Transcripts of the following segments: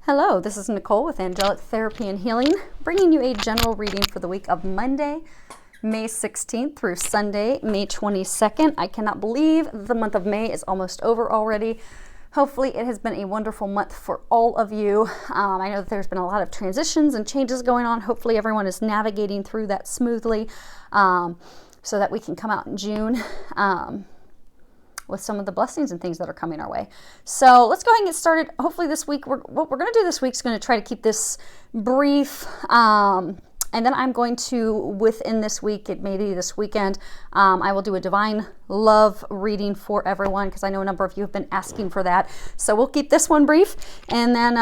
Hello, this is Nicole with Angelic Therapy and Healing, bringing you a general reading for the week of Monday, May 16th through Sunday, May 22nd. I cannot believe the month of May is almost over already. Hopefully it has been a wonderful month for all of you. I know that there's been a lot of transitions and changes going on. Hopefully everyone is navigating through that smoothly so that we can come out in June with some of the blessings and things that are coming our way. So let's go ahead and get started. Hopefully this week, what we're going to do this week is going to try to keep this brief. And then I'm going to, within this week, it may be this weekend, I will do a divine love reading for everyone because I know a number of you have been asking for that. So we'll keep this one brief, and then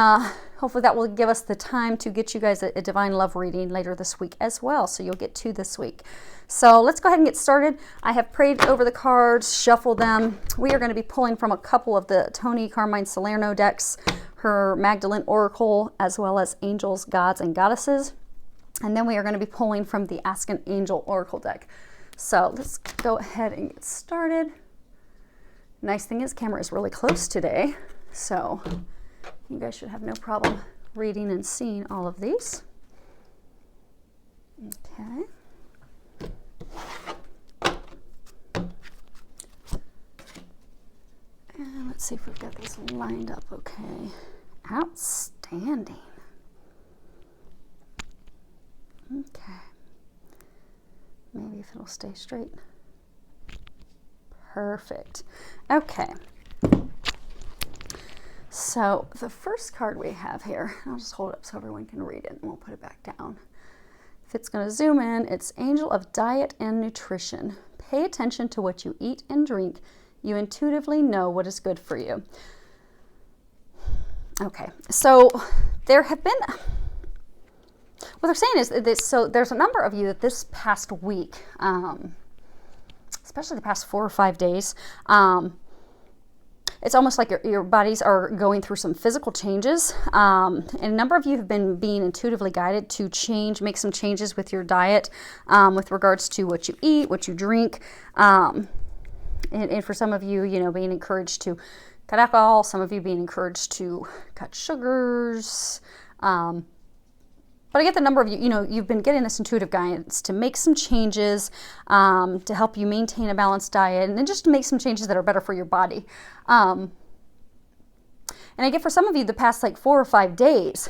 hopefully that will give us the time to get you guys a divine love reading later this week as well. So you'll get two this week. So let's go ahead and get started. I have prayed over the cards, shuffled them. We are going to be pulling from a couple of the Tony Carmine Salerno decks, her Magdalene Oracle, as well as Angels, Gods, and Goddesses. And then we are going to be pulling from the Ask an Angel Oracle deck. So let's go ahead and get started. Nice thing is, camera is really close today, so you guys should have no problem reading and seeing all of these. Okay. And let's see if we've got these lined up okay. Outstanding. Okay. Maybe if it'll stay straight. Perfect. Okay. So the first card we have here, I'll just hold it up so everyone can read it and we'll put it back down. If it's going to zoom in, it's Angel of Diet and Nutrition. Pay attention to what you eat and drink. You intuitively know what is good for you. Okay, so there have been, what they're saying is this, so there's a number of you that this past week, especially the past 4 or 5 days, it's almost like your bodies are going through some physical changes. And a number of you have been being intuitively guided to make some changes with your diet with regards to what you eat, what you drink. And for some of you, being encouraged to cut alcohol, some of you being encouraged to cut sugars. But I get the number of you, you've been getting this intuitive guidance to make some changes to help you maintain a balanced diet and then just to make some changes that are better for your body. And I get for some of you the past 4 or 5 days,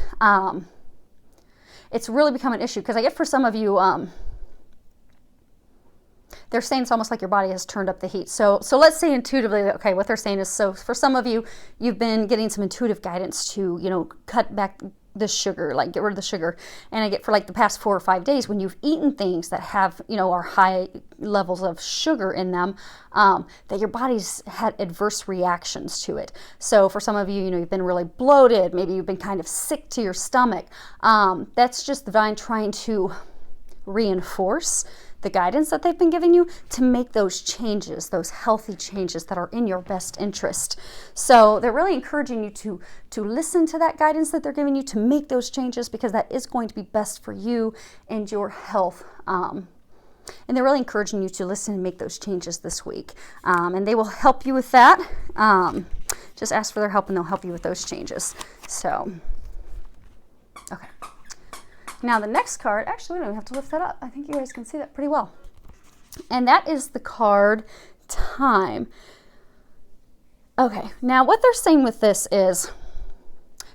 it's really become an issue because I get for some of you, they're saying it's almost like your body has turned up the heat. So let's say intuitively, okay, what they're saying is, so for some of you, you've been getting some intuitive guidance to, cut back the sugar, get rid of the sugar. And I get for the past 4 or 5 days when you've eaten things that have, are high levels of sugar in them, that your body's had adverse reactions to it. So for some of you, you've been really bloated. Maybe you've been kind of sick to your stomach. That's just the divine trying to reinforce the guidance that they've been giving you to make those changes, those healthy changes that are in your best interest. So they're really encouraging you to listen to that guidance that they're giving you to make those changes because that is going to be best for you and your health. And they're really encouraging you to listen and make those changes this week. And they will help you with that. Just ask for their help and they'll help you with those changes. So, okay. Now the next card, actually we don't even have to lift that up. I think you guys can see that pretty well. And that is the card Time. Okay, now what they're saying with this is,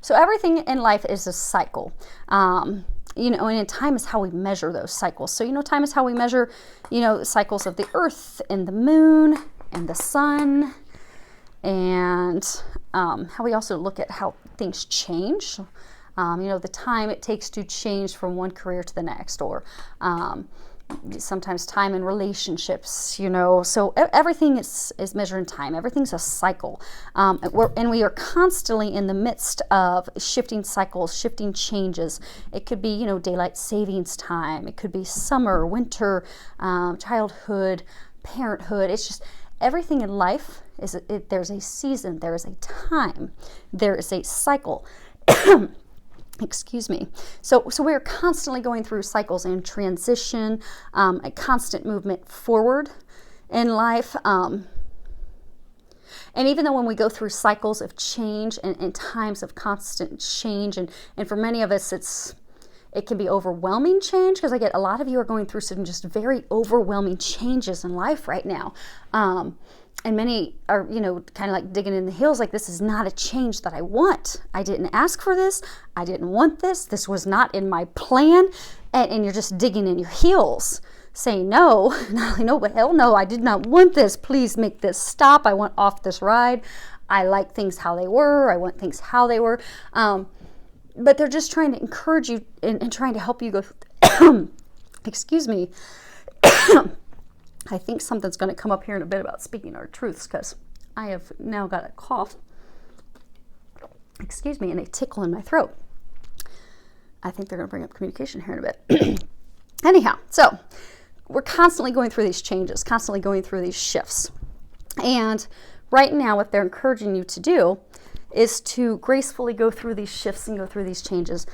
so everything in life is a cycle. And in time is how we measure those cycles. So, time is how we measure, cycles of the earth and the moon and the sun, and how we also look at how things change. The time it takes to change from one career to the next, or sometimes time in relationships, so everything is measured in time. Everything's a cycle. And we are constantly in the midst of shifting cycles, shifting changes. It could be, daylight savings time. It could be summer, winter, childhood, parenthood. It's just everything in life there's a season, there is a time, there is a cycle. Excuse me. So we're constantly going through cycles and transition, a constant movement forward in life. And even though when we go through cycles of change and times of constant change, and for many of us, it can be overwhelming change, because I get a lot of you are going through some just very overwhelming changes in life right now. And many are, kind of like digging in the heels, like, this is not a change that I want. I didn't ask for this. I didn't want this. This was not in my plan. And you're just digging in your heels, saying, no, not only no, but hell no, I did not want this. Please make this stop. I want off this ride. I like things how they were. I want things how they were. But they're just trying to encourage you and trying to help you go, excuse me. I think something's going to come up here in a bit about speaking our truths, because I have now got a cough, excuse me, and a tickle in my throat. I think they're going to bring up communication here in a bit. Anyhow, so we're constantly going through these changes, constantly going through these shifts. And right now, what they're encouraging you to do is to gracefully go through these shifts and go through these changes.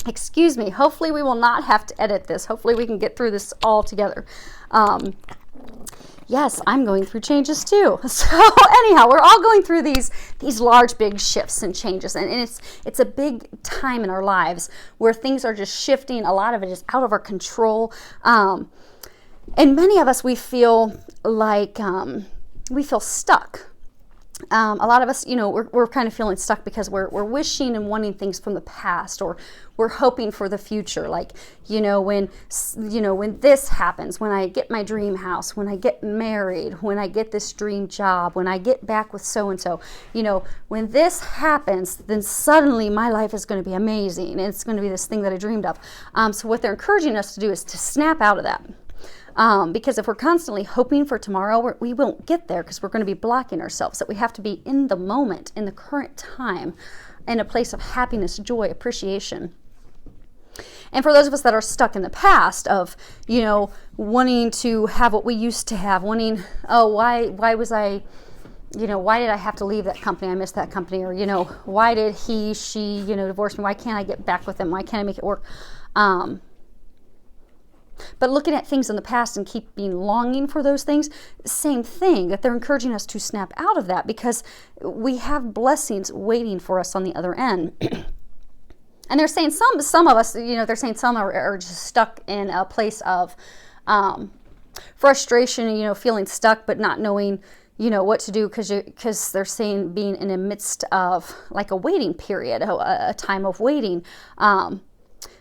Excuse me. Hopefully we will not have to edit this. Hopefully we can get through this all together. Yes, I'm going through changes too. So anyhow, we're all going through these large, big shifts and changes. And it's a big time in our lives where things are just shifting. A lot of it is out of our control. And many of us, we feel like we feel stuck. A lot of us, we're kind of feeling stuck because we're wishing and wanting things from the past, or we're hoping for the future. Like, when this happens, when I get my dream house, when I get married, when I get this dream job, when I get back with so-and-so, when this happens, then suddenly my life is going to be amazing. And it's going to be this thing that I dreamed of. So what they're encouraging us to do is to snap out of that. Because if we're constantly hoping for tomorrow, we won't get there, because we're going to be blocking ourselves. That we have to be in the moment, in the current time, in a place of happiness, joy, appreciation. And for those of us that are stuck in the past of, wanting to have what we used to have, wanting, why was I, why did I have to leave that company? I missed that company. Or, why did he, she, divorce me? Why can't I get back with them? Why can't I make it work? But looking at things in the past and keeping longing for those things, same thing, that they're encouraging us to snap out of that, because we have blessings waiting for us on the other end. And they're saying some of us, they're saying some are just stuck in a place of frustration, feeling stuck, but not knowing, what to do, because they're saying being in the midst of like a waiting period, a time of waiting.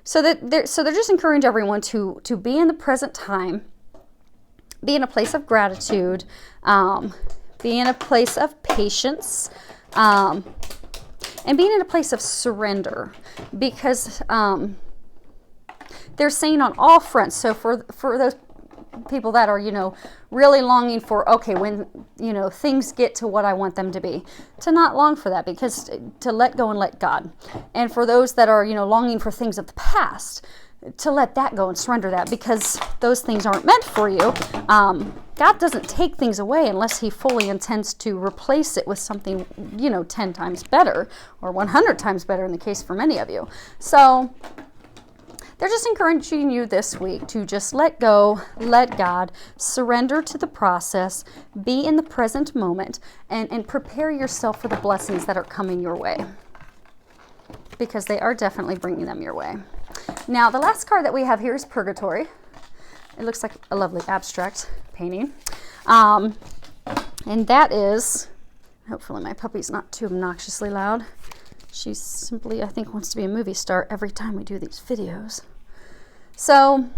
So they're just encouraging everyone to be in the present time, be in a place of gratitude, be in a place of patience, and being in a place of surrender, because they're saying on all fronts. So for those people that are, really longing for, okay, when, things get to what I want them to be, to not long for that, because to let go and let God. And for those that are, longing for things of the past, to let that go and surrender that, because those things aren't meant for you. God doesn't take things away unless he fully intends to replace it with something, 10 times better, or 100 times better in the case for many of you. So they're just encouraging you this week to just let go, let God, surrender to the process, be in the present moment, and prepare yourself for the blessings that are coming your way, because they are definitely bringing them your way. Now, the last card that we have here is Purgatory. It looks like a lovely abstract painting. And that is, hopefully my puppy's not too obnoxiously loud. She simply, I think, wants to be a movie star every time we do these videos. So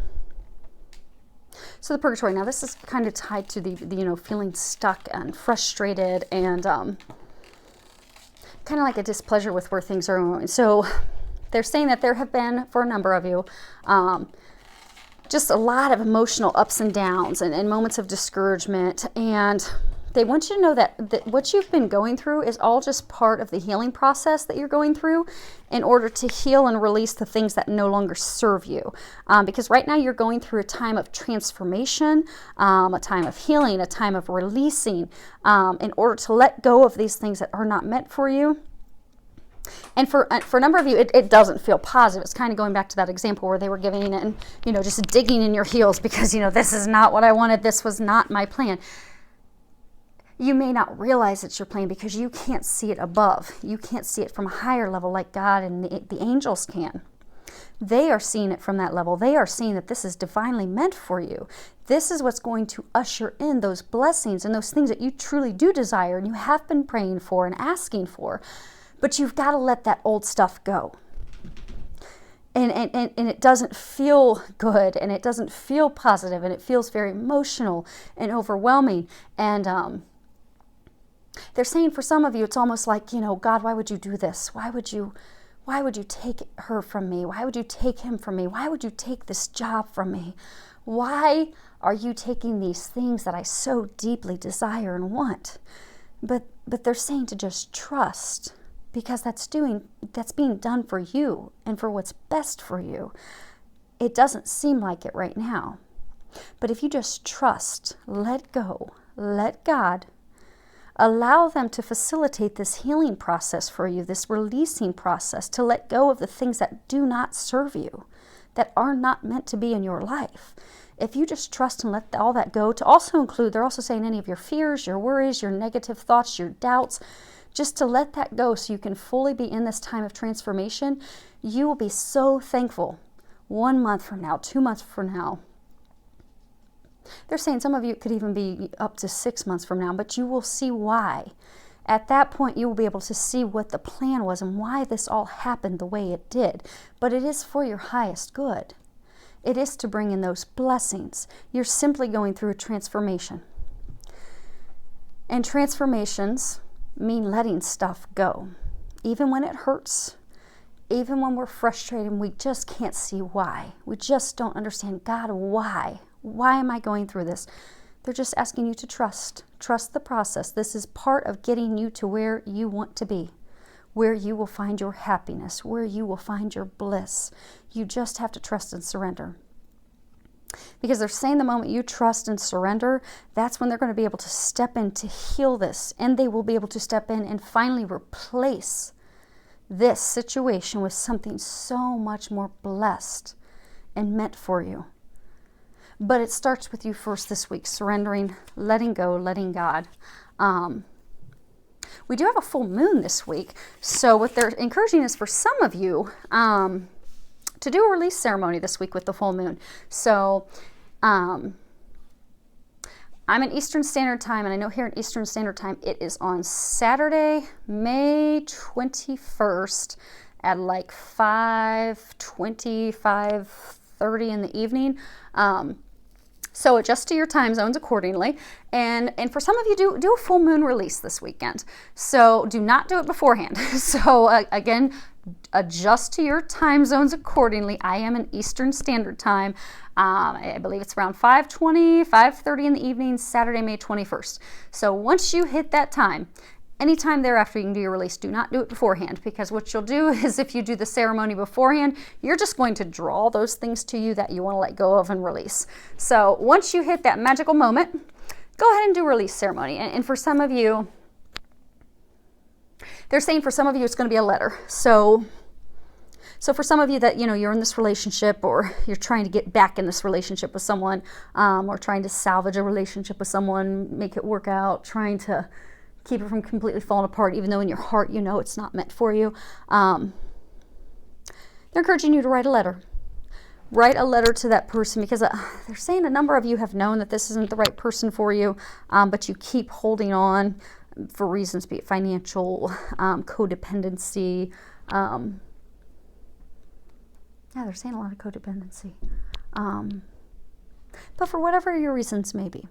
the Purgatory. Now, this is kind of tied to the feeling stuck and frustrated, and kind of like a displeasure with where things are going. So they're saying that there have been, for a number of you, just a lot of emotional ups and downs and moments of discouragement, and they want you to know that what you've been going through is all just part of the healing process that you're going through in order to heal and release the things that no longer serve you. Because right now you're going through a time of transformation, a time of healing, a time of releasing, in order to let go of these things that are not meant for you. And for a number of you, it doesn't feel positive. It's kind of going back to that example where they were giving it and, just digging in your heels because, this is not what I wanted. This was not my plan. You may not realize it's your plan because you can't see it above. You can't see it from a higher level like God and the angels can. They are seeing it from that level. They are seeing that this is divinely meant for you. This is what's going to usher in those blessings and those things that you truly do desire and you have been praying for and asking for. But you've got to let that old stuff go. And it doesn't feel good, and it doesn't feel positive, and it feels very emotional and overwhelming. And they're saying for some of you, it's almost like, God, why would you do this? Why would you take her from me? Why would you take him from me? Why would you take this job from me? Why are you taking these things that I so deeply desire and want? But they're saying to just trust, because that's being done for you and for what's best for you. It doesn't seem like it right now. But if you just trust, let go, let God, allow them to facilitate this healing process for you, this releasing process, to let go of the things that do not serve you, that are not meant to be in your life. If you just trust and let all that go, to also include, they're also saying any of your fears, your worries, your negative thoughts, your doubts, just to let that go so you can fully be in this time of transformation, you will be so thankful 1 month from now, 2 months from now. They're saying some of you it could even be up to 6 months from now, but you will see why. At that point, you will be able to see what the plan was and why this all happened the way it did. But it is for your highest good. It is to bring in those blessings. You're simply going through a transformation. And transformations mean letting stuff go. Even when it hurts, even when we're frustrated and we just can't see why. We just don't understand, God, why? Why am I going through this? They're just asking you to trust. Trust the process. This is part of getting you to where you want to be, where you will find your happiness, where you will find your bliss. You just have to trust and surrender. Because they're saying the moment you trust and surrender, that's when they're going to be able to step in to heal this. And they will be able to step in and finally replace this situation with something so much more blessed and meant for you. But it starts with you first this week, surrendering, letting go, letting God. We do have a full moon this week. So what they're encouraging is for some of you, to do a release ceremony this week with the full moon. So I'm in Eastern Standard Time, and I know here in Eastern Standard Time it is on Saturday, May 21st at like 5:20, 5:30 in the evening. So adjust to your time zones accordingly. And for some of you, do a full moon release this weekend. So do not do it beforehand. So again, adjust to your time zones accordingly. I am in Eastern Standard Time. I believe it's around 5:20, 5:30 in the evening, Saturday, May 21st. So once you hit that time, anytime thereafter you can do your release. Do not do it beforehand, because what you'll do is if you do the ceremony beforehand, you're just going to draw those things to you that you want to let go of and release. So once you hit that magical moment, go ahead and do a release ceremony. And for some of you, they're saying for some of you it's going to be a letter. So for some of you that, you're in this relationship, or you're trying to get back in this relationship with someone, or trying to salvage a relationship with someone, make it work out, trying to keep it from completely falling apart, even though in your heart you know it's not meant for you. They're encouraging you to write a letter. Write a letter to that person, because they're saying a number of you have known that this isn't the right person for you, but you keep holding on for reasons, be it financial, codependency. They're saying a lot of codependency. But for whatever your reasons may be,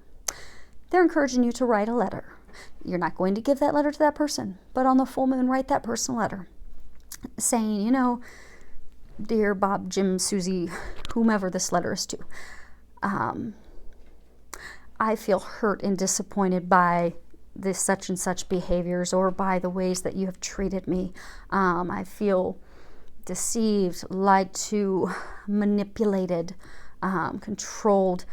they're encouraging you to write a letter. You're not going to give that letter to that person, but on the full moon, write that person a letter saying, dear Bob, Jim, Susie, whomever this letter is to, I feel hurt and disappointed by this such and such behaviors, or by the ways that you have treated me. I feel deceived, lied to, manipulated, controlled,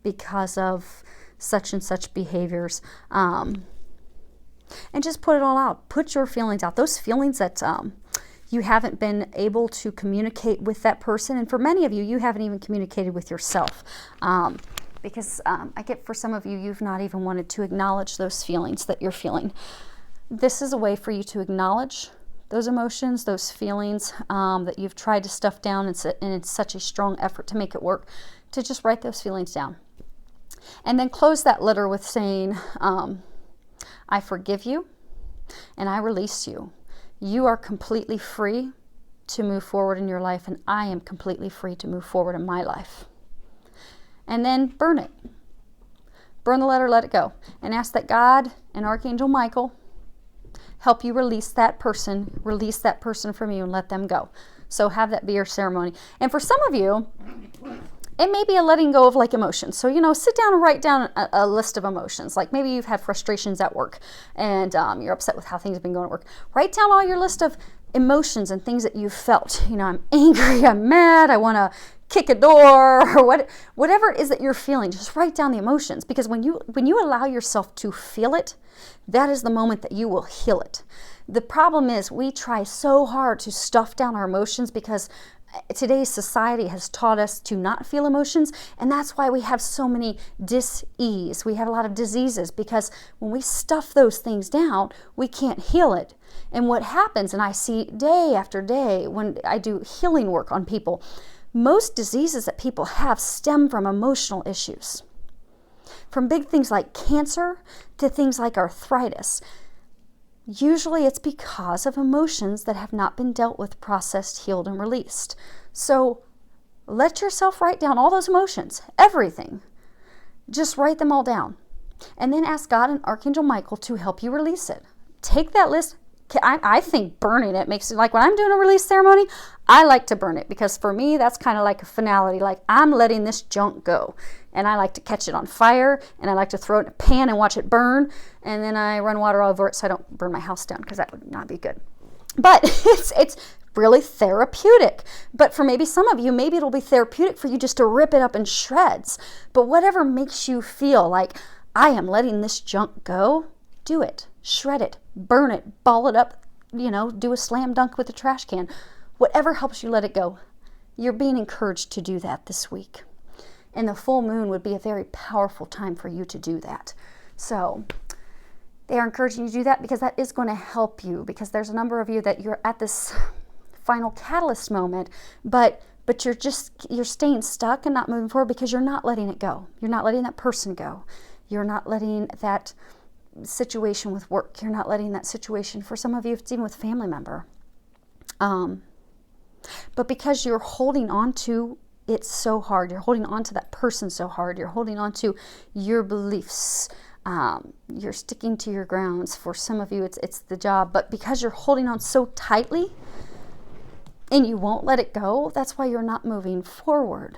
because of such and such behaviors. And just put it all out. Put your feelings out. Those feelings that you haven't been able to communicate with that person. And for many of you, you haven't even communicated with yourself. because I get for some of you, you've not even wanted to acknowledge those feelings that you're feeling. This is a way for you to acknowledge those emotions, those feelings that you've tried to stuff down, and it's such a strong effort to make it work, to just write those feelings down. And then close that letter with saying, I forgive you and I release you. You are completely free to move forward in your life, and I am completely free to move forward in my life. And then burn it. Burn the letter, let it go. And ask that God and Archangel Michael help you release that person from you and let them go. So have that be your ceremony. And for some of you, it may be a letting go of like emotions. So, sit down and write down a list of emotions. Like maybe you've had frustrations at work and you're upset with how things have been going at work. Write down all your list of emotions and things that you've felt. I'm angry, I'm mad, I want to kick a door, or whatever it is that you're feeling. Just write down the emotions, because when you allow yourself to feel it, that is the moment that you will heal it. The problem is we try so hard to stuff down our emotions because today's society has taught us to not feel emotions, and that's why we have so many dis-ease. We have a lot of diseases, because when we stuff those things down, we can't heal it. And what happens, and I see day after day when I do healing work on people, most diseases that people have stem from emotional issues. From big things like cancer to things like arthritis. Usually it's because of emotions that have not been dealt with, processed, healed, and released. So let yourself write down all those emotions, everything. Just write them all down. And then ask God and Archangel Michael to help you release it. Take that list. I think burning it makes it, like when I'm doing a release ceremony, I like to burn it, because for me, that's kind of like a finality. Like I'm letting this junk go. And I like to catch it on fire, and I like to throw it in a pan and watch it burn, and then I run water all over it so I don't burn my house down, because that would not be good. But it's really therapeutic. But for maybe some of you, maybe it'll be therapeutic for you just to rip it up in shreds. But whatever makes you feel like, I am letting this junk go, do it. Shred it, burn it, ball it up, do a slam dunk with a trash can. Whatever helps you let it go. You're being encouraged to do that this week. And the full moon would be a very powerful time for you to do that. So they are encouraging you to do that, because that is going to help you, because there's a number of you that you're at this final catalyst moment, but you're staying stuck and not moving forward because you're not letting it go. You're not letting that person go. You're not letting that situation with work. You're not letting that situation, for some of you, it's even with a family member. But because you're holding on to it so hard, you're holding on to that person so hard, you're holding on to your beliefs, you're sticking to your grounds. For some of you, it's the job, but because you're holding on so tightly and you won't let it go, that's why you're not moving forward.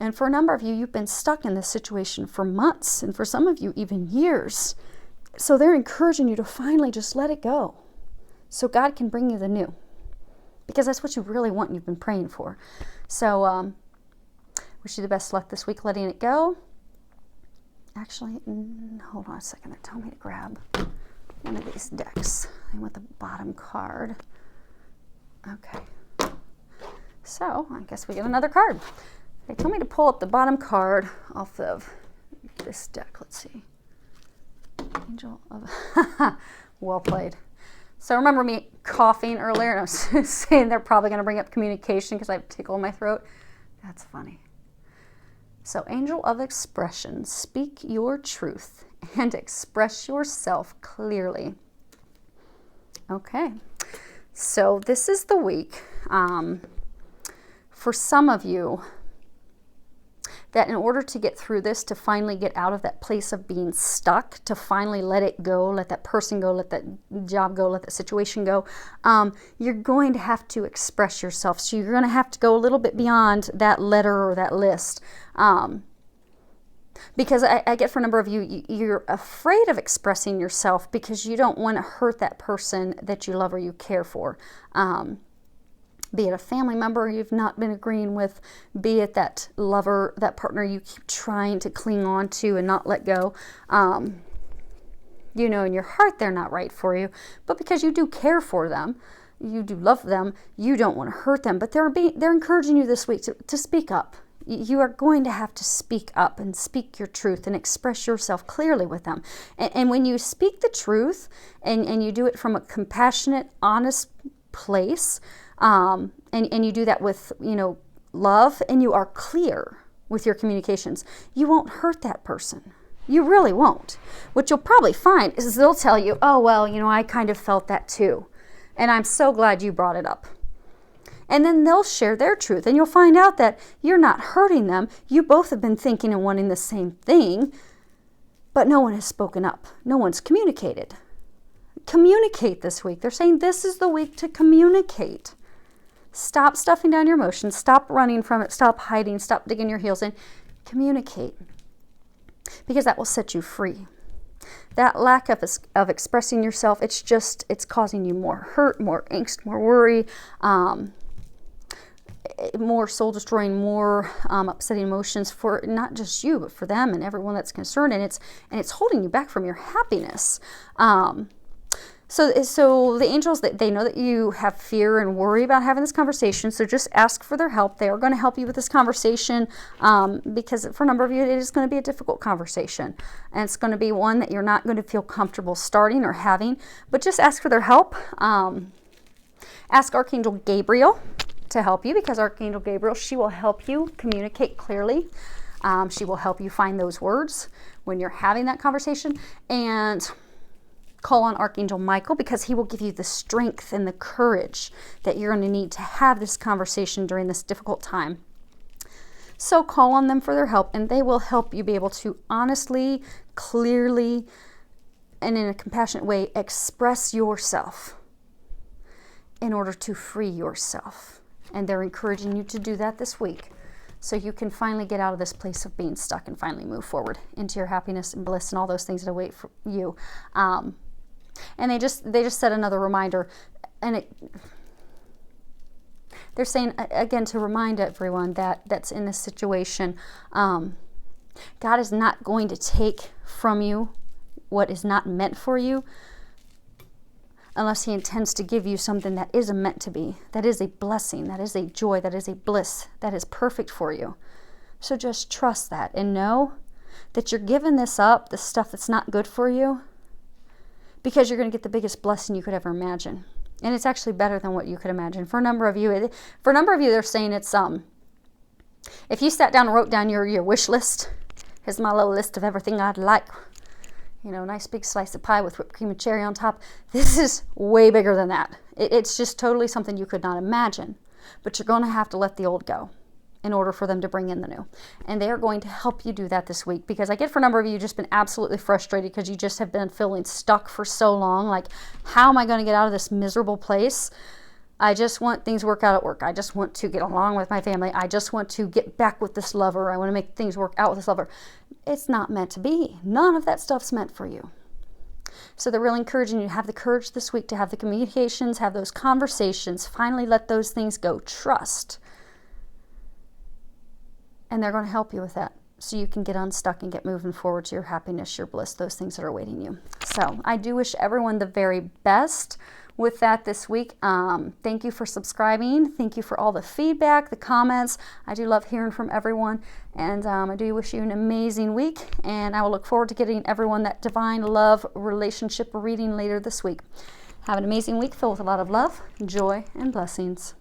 And for a number of you, you've been stuck in this situation for months, and for some of you, even years. So they're encouraging you to finally just let it go, so God can bring you the new, because that's what you really want and you've been praying for. So wish you the best luck this week letting it go. Actually, hold on a second. They're telling me to grab one of these decks. I want the bottom card. Okay. So I guess we get another card. They told me to pull up the bottom card off of this deck. Let's see. Angel of... Well played. So remember me coughing earlier, and I was saying they're probably going to bring up communication because I have a tickle in my throat. That's funny. So Angel of Expression, speak your truth and express yourself clearly. Okay. So this is the week for some of you that in order to get through this, to finally get out of that place of being stuck, to finally let it go, let that person go, let that job go, let that situation go, you're going to have to express yourself. So you're going to have to go a little bit beyond that letter or that list. Because I get for a number of you, you're afraid of expressing yourself because you don't want to hurt that person that you love or you care for. Be it a family member you've not been agreeing with, be it that lover, that partner you keep trying to cling on to and not let go. You know in your heart they're not right for you, but because you do care for them, you do love them, you don't want to hurt them. But they're encouraging you this week to speak up. You are going to have to speak up and speak your truth and express yourself clearly with them. And when you speak the truth and you do it from a compassionate, honest place, and you do that with, love, and you are clear with your communications, you won't hurt that person. You really won't. What you'll probably find is they'll tell you, oh, well, I kind of felt that too. And I'm so glad you brought it up. And then they'll share their truth. And you'll find out that you're not hurting them. You both have been thinking and wanting the same thing, but no one has spoken up. No one's communicated. Communicate this week. They're saying this is the week to communicate. Stop stuffing down your emotions. Stop running from it. Stop hiding. Stop digging your heels in. Communicate. Because that will set you free. That lack of expressing yourself, it's causing you more hurt, more angst, more worry, more soul-destroying, more upsetting emotions for not just you, but for them and everyone that's concerned. And it's holding you back from your happiness. So the angels, they know that you have fear and worry about having this conversation. So just ask for their help. They are going to help you with this conversation because for a number of you, it is going to be a difficult conversation. And it's going to be one that you're not going to feel comfortable starting or having. But just ask for their help. Ask Archangel Gabriel to help you, because Archangel Gabriel, she will help you communicate clearly. She will help you find those words when you're having that conversation. And call on Archangel Michael, because he will give you the strength and the courage that you're going to need to have this conversation during this difficult time. So call on them for their help, and they will help you be able to honestly, clearly, and in a compassionate way express yourself in order to free yourself. And they're encouraging you to do that this week, so you can finally get out of this place of being stuck and finally move forward into your happiness and bliss and all those things that await for you. And they just set another reminder, and they're saying again to remind everyone that's in this situation, God is not going to take from you what is not meant for you, unless he intends to give you something that isn't meant to be, that is a blessing, that is a joy, that is a bliss, that is perfect for you. So just trust that and know that you're giving this up, the stuff that's not good for you, because you're going to get the biggest blessing you could ever imagine. And it's actually better than what you could imagine. For a number of you, they're saying it's, if you sat down and wrote down your wish list, here's my little list of everything I'd like, nice big slice of pie with whipped cream and cherry on top. This is way bigger than that. It's just totally something you could not imagine. But you're going to have to let the old go in order for them to bring in the new. And they are going to help you do that this week, because I get for a number of you just been absolutely frustrated because you just have been feeling stuck for so long. Like, how am I going to get out of this miserable place? I just want things to work out at work. I just want to get along with my family. I just want to get back with this lover. I want to make things work out with this lover. It's not meant to be. None of that stuff's meant for you. So they're really encouraging you to have the courage this week to have the communications, have those conversations, finally let those things go. Trust. And they're going to help you with that, so you can get unstuck and get moving forward to your happiness, your bliss, those things that are awaiting you. So I do wish everyone the very best with that this week. Thank you for subscribing. Thank you for all the feedback, the comments. I do love hearing from everyone. And I do wish you an amazing week. And I will look forward to getting everyone that divine love relationship reading later this week. Have an amazing week filled with a lot of love, joy, and blessings.